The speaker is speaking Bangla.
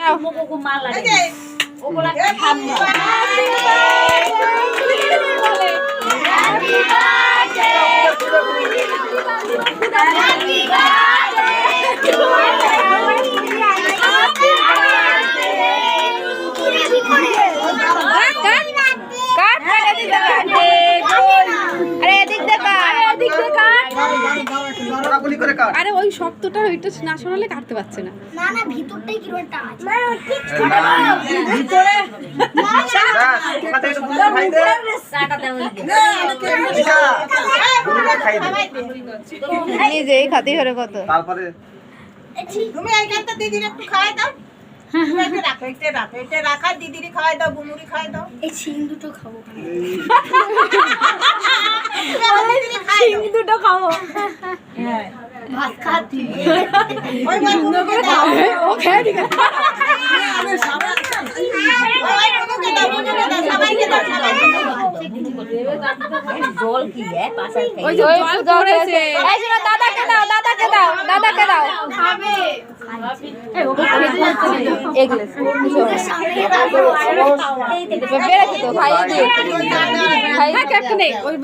দাঁড়াও আরে ওই শক্তটা ওইটা না শোনালে কাটতে পারছে না না না ভিতরটাই কি রটা আছে ভিতরে নিজেই খাতেই হলো কত তারপরে তুমি এইখানটা দিদির একটু খাওয়াই দাও এটা রাখা দিদির খাওয়াই দাও বুমুরি খাওয়াই দাও এই সিং দুটো খাবো সিং দুটো খাবো ভাত খাচ্ছি ওই সুন্দর করে দাও ও খেয়ে দিকে ওই বুমুকে দাও সবাইকে দাও জল কি পাশে ওই যে জল পড়েছে এই যে দাদাকে দাও খাবে এগুলো বেড়েছে তো খাইয়ে দিয়ে খাইয়ে একটা নেই ওই